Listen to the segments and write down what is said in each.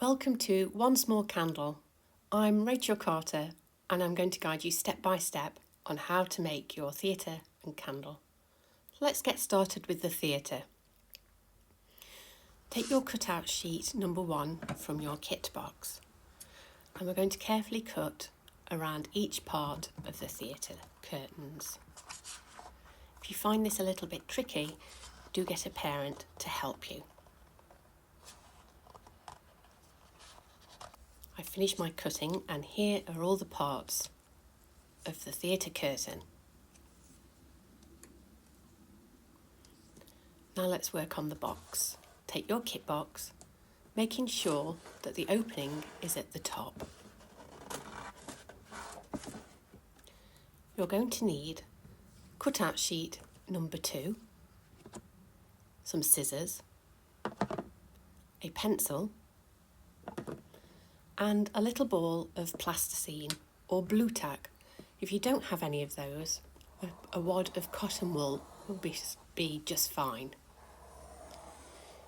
Welcome to One Small Candle. I'm Rachel Carter and I'm going to guide you step by step on how to make your theatre and candle. Let's get started with the theatre. Take your cutout sheet number 1 from your kit box and we're going to carefully cut around each part of the theatre curtains. If you find this a little bit tricky, do get a parent to help you. I finished my cutting and here are all the parts of the theatre curtain. Now let's work on the box. Take your kit box, making sure that the opening is at the top. You're going to need cutout sheet number 2, some scissors, a pencil, and a little ball of plasticine or blue tack. If you don't have any of those, a wad of cotton wool will be just fine.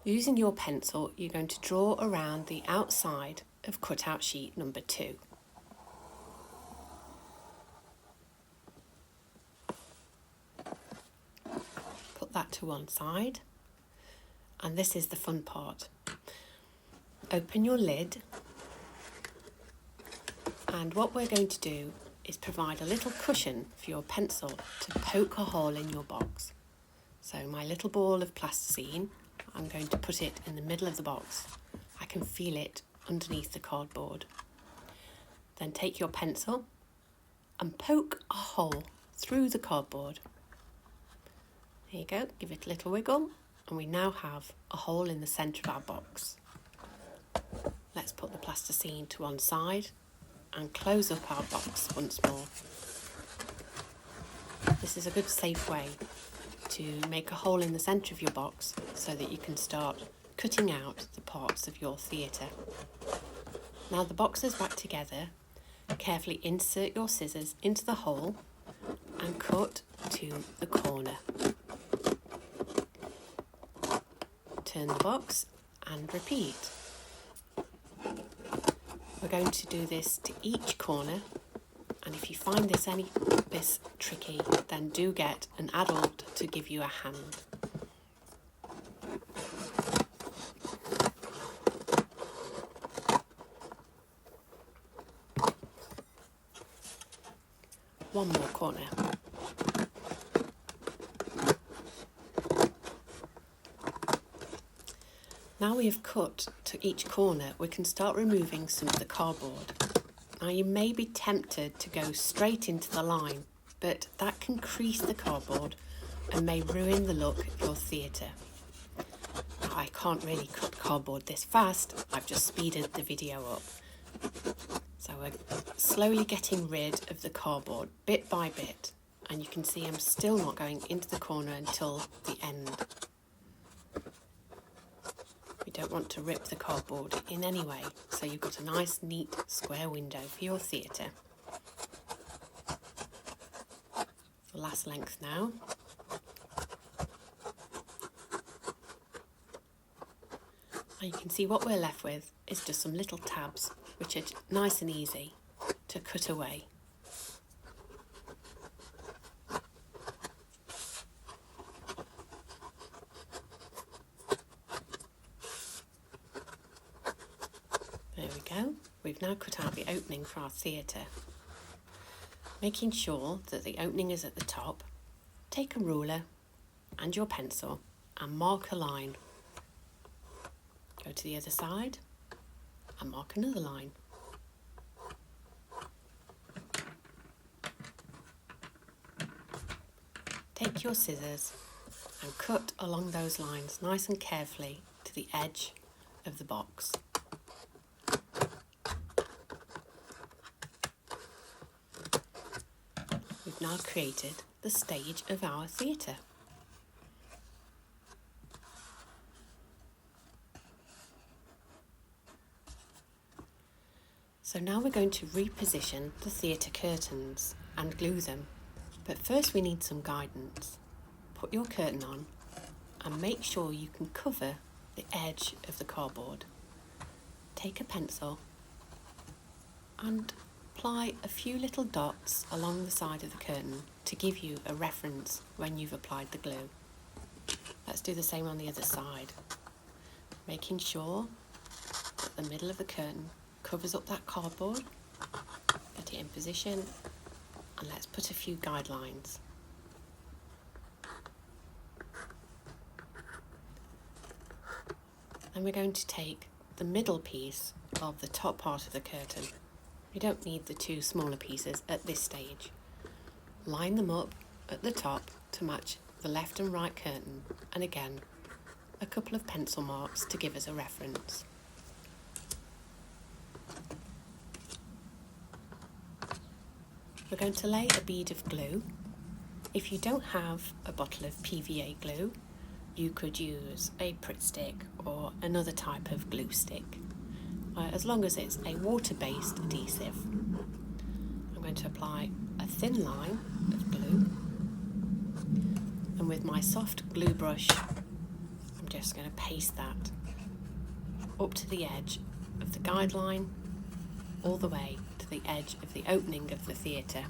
Using your pencil, you're going to draw around the outside of cutout sheet number 2. Put that to one side, and this is the fun part. Open your lid. And what we're going to do is provide a little cushion for your pencil to poke a hole in your box. So my little ball of plasticine, I'm going to put it in the middle of the box. I can feel it underneath the cardboard. Then take your pencil and poke a hole through the cardboard. There you go, give it a little wiggle, and we now have a hole in the centre of our box. Let's put the plasticine to one side and close up our box once more. This is a good safe way to make a hole in the centre of your box so that you can start cutting out the parts of your theatre. Now the box is back together, carefully insert your scissors into the hole and cut to the corner. Turn the box and repeat. We're going to do this to each corner, and if you find this tricky, then do get an adult to give you a hand. One more corner. Now we have cut to each corner, we can start removing some of the cardboard. Now you may be tempted to go straight into the line, but that can crease the cardboard and may ruin the look of your theatre. Now I can't really cut cardboard this fast, I've just speeded the video up. So we're slowly getting rid of the cardboard bit by bit, and you can see I'm still not going into the corner until the end. You don't want to rip the cardboard in any way, so you've got a nice neat square window for your theatre. The last length now. And you can see what we're left with is just some little tabs which are nice and easy to cut away. There we go. We've now cut out the opening for our theatre. Making sure that the opening is at the top, take a ruler and your pencil and mark a line. Go to the other side and mark another line. Take your scissors and cut along those lines nice and carefully to the edge of the box. We've now created the stage of our theatre. So now we're going to reposition the theatre curtains and glue them. But first we need some guidance. Put your curtain on and make sure you can cover the edge of the cardboard. take a pencil and apply a few little dots along the side of the curtain to give you a reference when you've applied the glue. Let's do the same on the other side, making sure that the middle of the curtain covers up that cardboard. Get it in position, and let's put a few guidelines. Then we're going to take the middle piece of the top part of the curtain. We don't need the two smaller pieces at this stage. Line them up at the top to match the left and right curtain, and again, a couple of pencil marks to give us a reference. We're going to lay a bead of glue. If you don't have a bottle of PVA glue, you could use a Pritt stick or another type of glue stick, as long as it's a water-based adhesive. I'm going to apply a thin line of glue, and with my soft glue brush, I'm just going to paste that up to the edge of the guideline, all the way to the edge of the opening of the theatre.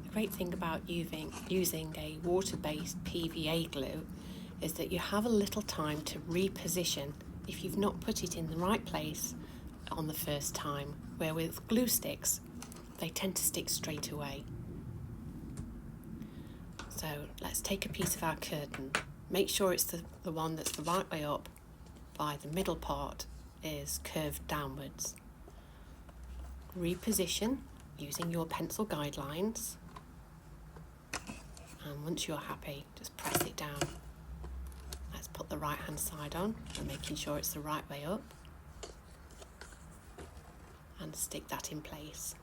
The great thing about using a water-based PVA glue is that you have a little time to reposition if you've not put it in the right place on the first time, where with glue sticks they tend to stick straight away. So let's take a piece of our curtain, make sure it's the one that's the right way up, by the middle part is curved downwards. Reposition using your pencil guidelines, and once you're happy, just press it down. Let's put the right hand side on and making sure it's the right way up, and stick that in place.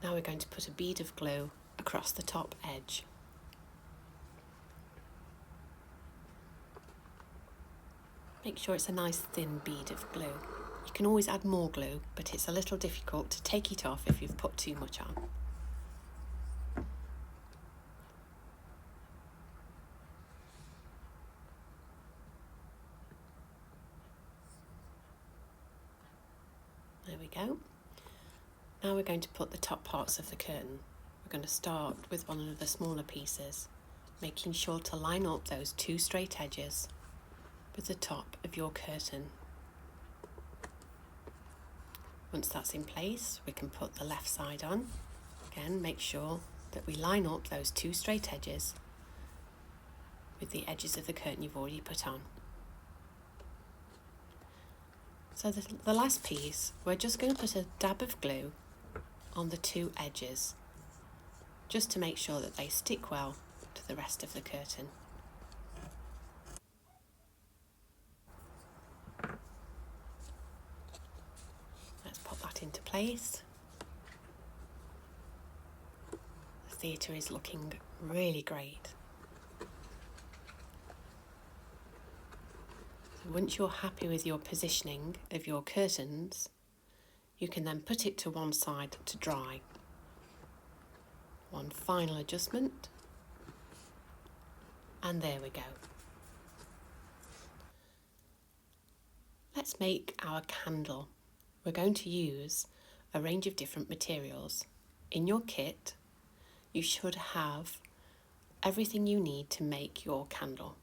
Now we're going to put a bead of glue across the top edge. Make sure it's a nice thin bead of glue. You can always add more glue, but it's a little difficult to take it off if you've put too much on. There we go. Now we're going to put the top parts of the curtain. We're going to start with one of the smaller pieces, making sure to line up those two straight edges with the top of your curtain. Once that's in place, we can put the left side on. Again, make sure that we line up those two straight edges with the edges of the curtain you've already put on. So the last piece, we're just going to put a dab of glue on the two edges, just to make sure that they stick well to the rest of the curtain. Let's pop that into place. The theatre is looking really great. So once you're happy with your positioning of your curtains, you can then put it to one side to dry. One final adjustment, and there we go. Let's make our candle. We're going to use a range of different materials. In your kit, you should have everything you need to make your candle.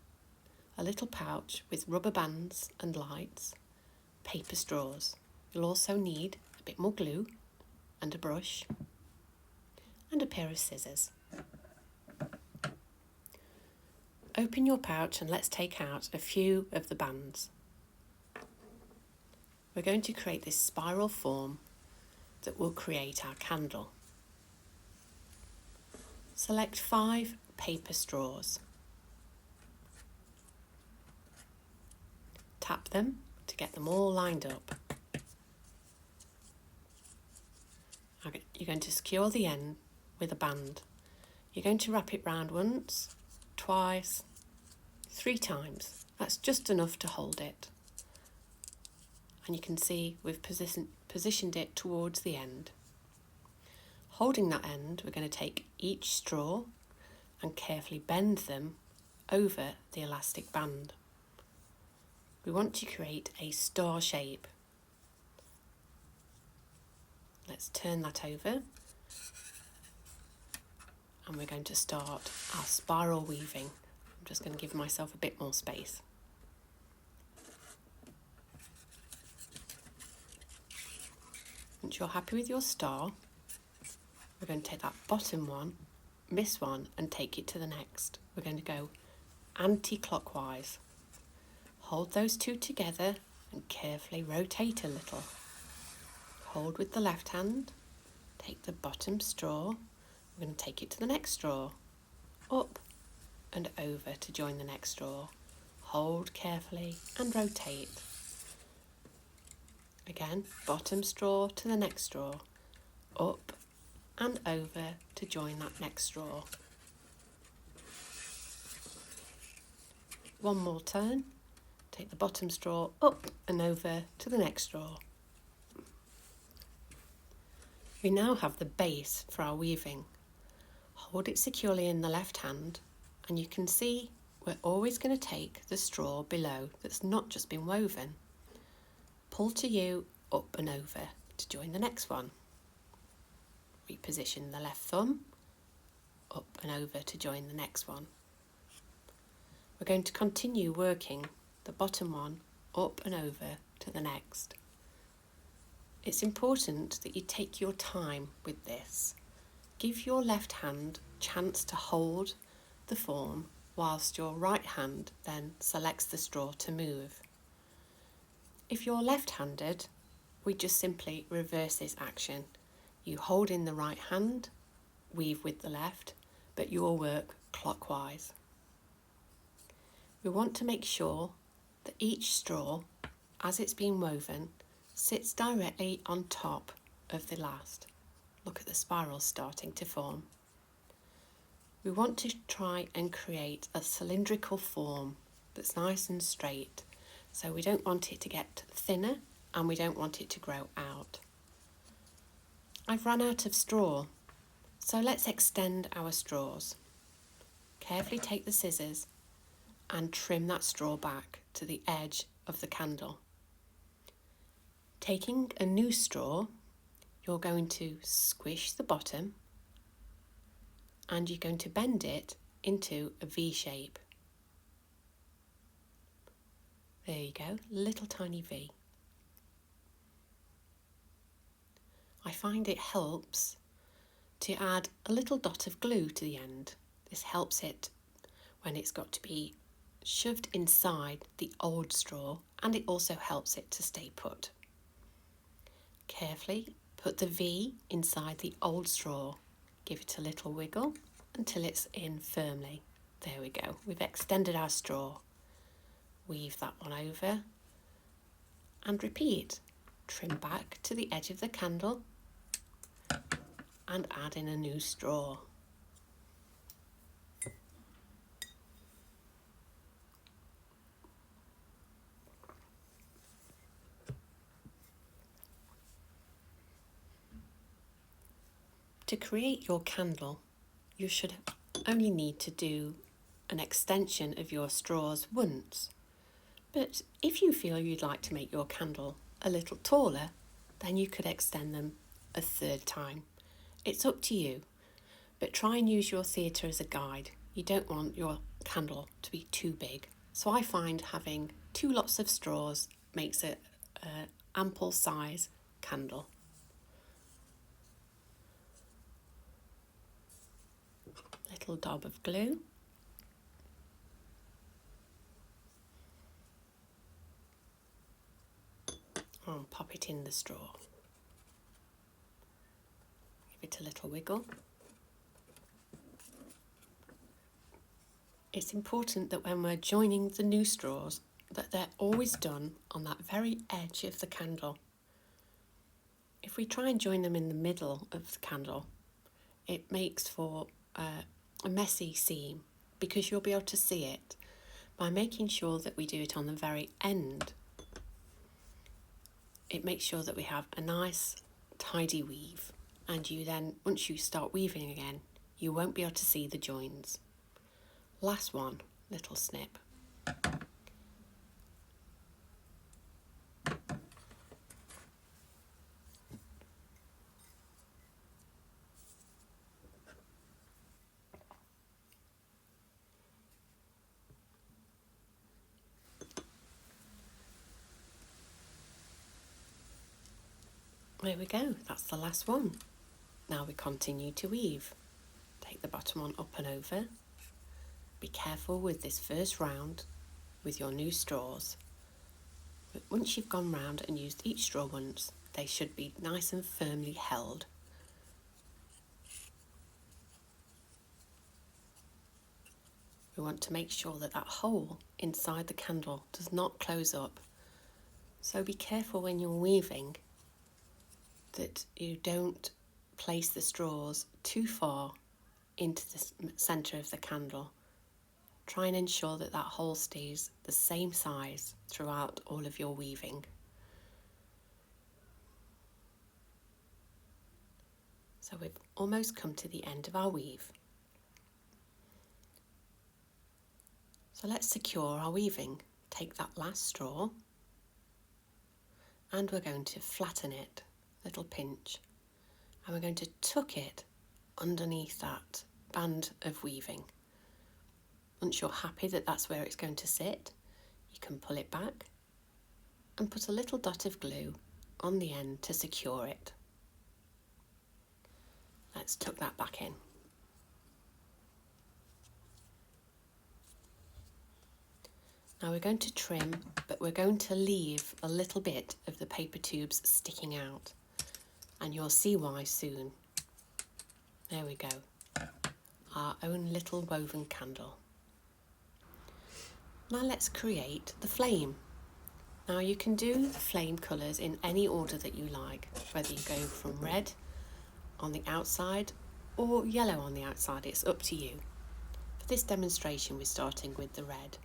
A little pouch with rubber bands and lights, paper straws. You'll also need a bit more glue and a brush and a pair of scissors. Open your pouch and let's take out a few of the bands. We're going to create this spiral form that will create our candle. Select 5 paper straws. Tap them to get them all lined up. You're going to secure the end with a band. You're going to wrap it round once, twice, 3 times. That's just enough to hold it. and you can see we've positioned it towards the end. Holding that end, we're going to take each straw and carefully bend them over the elastic band. We want to create a star shape. Let's turn that over and we're going to start our spiral weaving. I'm just going to give myself a bit more space. Once you're happy with your star, we're going to take that bottom one, this one, and take it to the next. We're going to go anti-clockwise. Hold those two together and carefully rotate a little. Hold with the left hand, take the bottom straw, we're going to take it to the next straw, up and over to join the next straw. Hold carefully and rotate. Again, bottom straw to the next straw, up and over to join that next straw. One more turn, take the bottom straw up and over to the next straw. We now have the base for our weaving. Hold it securely in the left hand and you can see we're always going to take the straw below that's not just been woven. Pull to you, up and over to join the next one. Reposition the left thumb, up and over to join the next one. We're going to continue working the bottom one up and over to the next. It's important that you take your time with this. Give your left hand a chance to hold the form whilst your right hand then selects the straw to move. If you're left-handed, we just simply reverse this action. You hold in the right hand, weave with the left, but you will work clockwise. We want to make sure that each straw, as it's been woven, sits directly on top of the last. Look at the spirals starting to form. We want to try and create a cylindrical form that's nice and straight. So we don't want it to get thinner and we don't want it to grow out. I've run out of straw, so let's extend our straws. Carefully take the scissors and trim that straw back to the edge of the candle. Taking a new straw, you're going to squish the bottom and you're going to bend it into a V shape. There you go, little tiny V. I find it helps to add a little dot of glue to the end. This helps it when it's got to be shoved inside the old straw, and it also helps it to stay put. Carefully put the V inside the old straw. Give it a little wiggle until it's in firmly. There we go, we've extended our straw. Weave that one over and repeat. Trim back to the edge of the candle and add in a new straw. To create your candle, you should only need to do an extension of your straws once. But if you feel you'd like to make your candle a little taller, then you could extend them a third time. It's up to you, but try and use your theatre as a guide. You don't want your candle to be too big. So I find having 2 lots of straws makes it an ample size candle. Little dab of glue. And pop it in the straw. Give it a little wiggle. It's important that when we're joining the new straws that they're always done on that very edge of the candle. If we try and join them in the middle of the candle, it makes for a messy seam because you'll be able to see it by making sure that we do it on the very end. it makes sure that we have a nice tidy weave, and you then, once you start weaving again, you won't be able to see the joins. Last one, little snip. There we go, that's the last one. Now we continue to weave. Take the bottom one up and over. Be careful with this first round with your new straws. But once you've gone round and used each straw once, they should be nice and firmly held. We want to make sure that that hole inside the candle does not close up. So be careful when you're weaving that you don't place the straws too far into the centre of the candle. Try and ensure that that hole stays the same size throughout all of your weaving. So we've almost come to the end of our weave. So let's secure our weaving. Take that last straw and we're going to flatten it, little pinch, and we're going to tuck it underneath that band of weaving. Once you're happy that that's where it's going to sit, you can pull it back and put a little dot of glue on the end to secure it. Let's tuck that back in. Now we're going to trim, but we're going to leave a little bit of the paper tubes sticking out, and you'll see why soon. There we go, our own little woven candle. Now let's create the flame. Now you can do the flame colours in any order that you like, whether you go from red on the outside or yellow on the outside, it's up to you. For this demonstration we're starting with the red.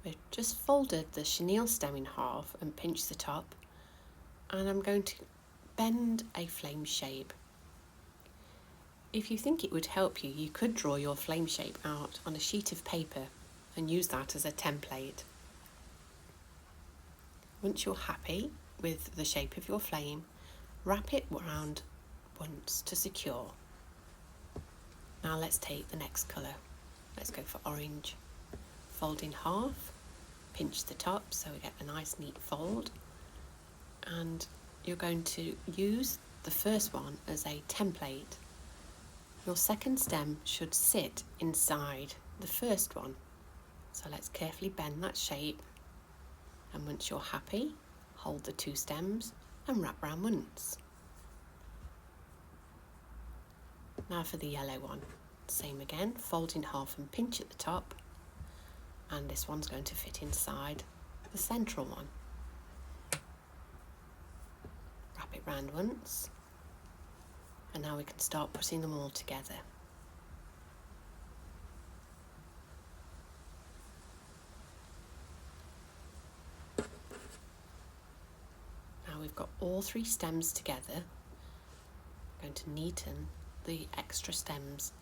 We've just folded the chenille stem in half and pinched the top, and I'm going to bend a flame shape. If you think it would help you, you could draw your flame shape out on a sheet of paper and use that as a template. Once you're happy with the shape of your flame, wrap it round once to secure. Now let's take the next colour. Let's go for orange. Fold in half, pinch the top so we get a nice neat fold, and you're going to use the first one as a template. Your second stem should sit inside the first one. So let's carefully bend that shape, and once you're happy, hold the two stems and wrap round once. Now for the yellow one, same again, fold in half and pinch at the top, and this one's going to fit inside the central one. Wrap it round once, and now we can start putting them all together. Now we've got all three stems together. I'm going to neaten the extra stems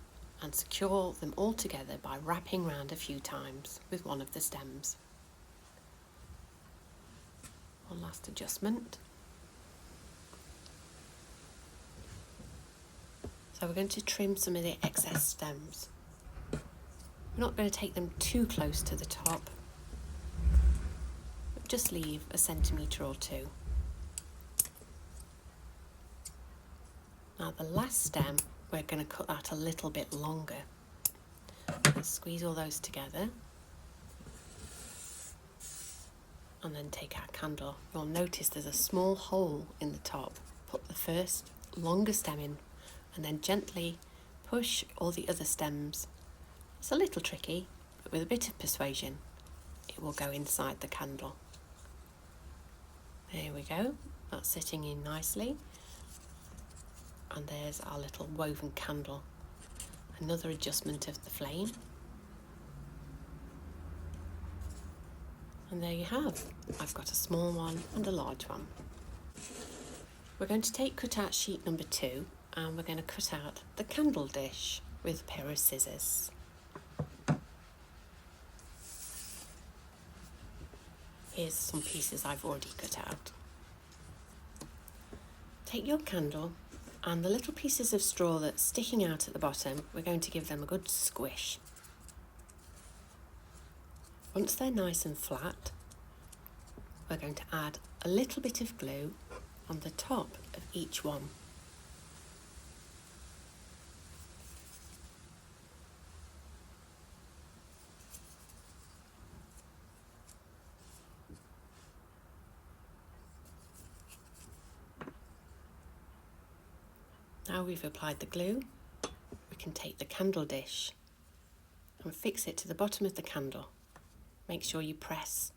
and secure them all together by wrapping round a few times with one of the stems. One last adjustment. So we're going to trim some of the excess stems. We're not going to take them too close to the top, but just leave a centimetre or two. Now the last stem, we're going to cut that a little bit longer. Let's squeeze all those together and then take our candle. You'll notice there's a small hole in the top. Put the first longer stem in and then gently push all the other stems. It's a little tricky, but with a bit of persuasion it will go inside the candle. There we go, that's sitting in nicely. And there's our little woven candle. Another adjustment of the flame. And there you have. I've got a small one and a large one. We're going to take cutout sheet number 2 and we're going to cut out the candle dish with a pair of scissors. Here's some pieces I've already cut out. Take your candle and the little pieces of straw that's sticking out at the bottom, we're going to give them a good squish. Once they're nice and flat, we're going to add a little bit of glue on the top of each one. Now we've applied the glue, we can take the candle dish and fix it to the bottom of the candle. Make sure you press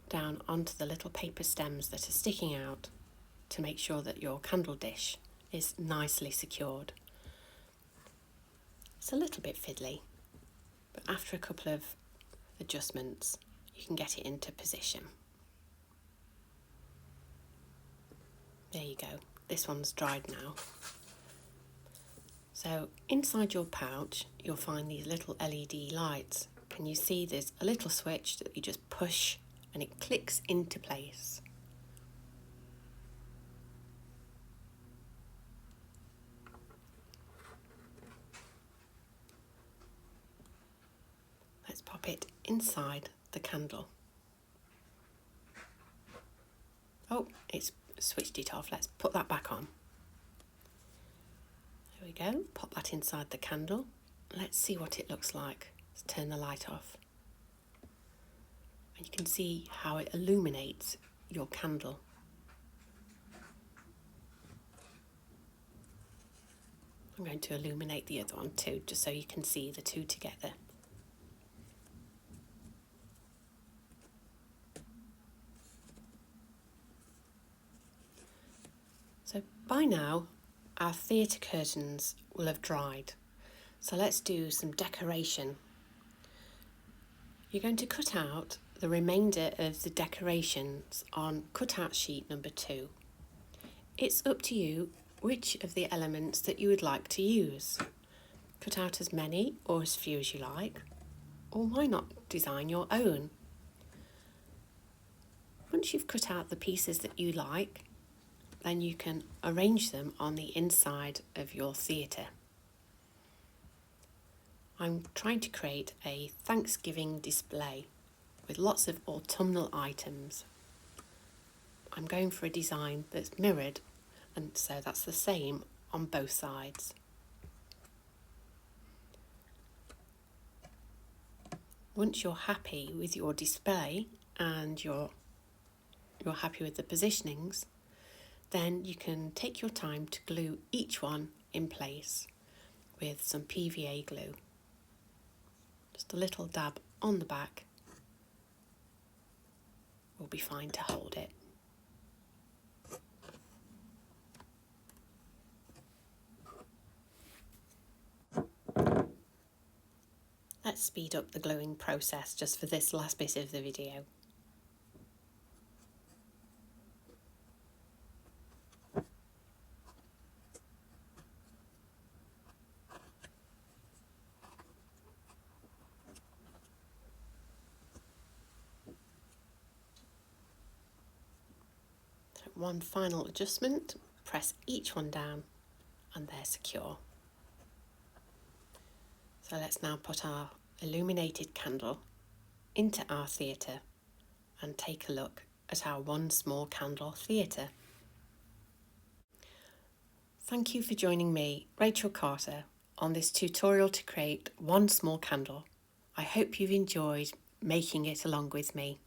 down onto the little paper stems that are sticking out to make sure that your candle dish is nicely secured. It's a little bit fiddly, but after a couple of adjustments, you can get it into position. There you go. This one's dried now. So inside your pouch, you'll find these little LED lights. Can you see there's a little switch that you just push and it clicks into place. Let's pop it inside the candle. Oh, it's switched it off. Let's put that back on. There we go. Pop that inside the candle. Let's see what it looks like. Let's turn the light off. And you can see how it illuminates your candle. I'm going to illuminate the other one too, just so you can see the two together. So by now, our theatre curtains will have dried. So let's do some decoration. You're going to cut out the remainder of the decorations on cutout sheet number 2. It's up to you which of the elements that you would like to use. Cut out as many or as few as you like, or why not design your own? Once you've cut out the pieces that you like, then you can arrange them on the inside of your theatre. I'm trying to create a Thanksgiving display with lots of autumnal items. I'm going for a design that's mirrored, and so that's the same on both sides. Once you're happy with your display and you're happy with the positionings, then you can take your time to glue each one in place with some PVA glue. Just a little dab on the back will be fine to hold it. Let's speed up the gluing process just for this last bit of the video. One final adjustment, press each one down and they're secure. So let's now put our illuminated candle into our theatre and take a look at our one small candle theatre. Thank you for joining me, Rachel Carter, on this tutorial to create one small candle. I hope you've enjoyed making it along with me.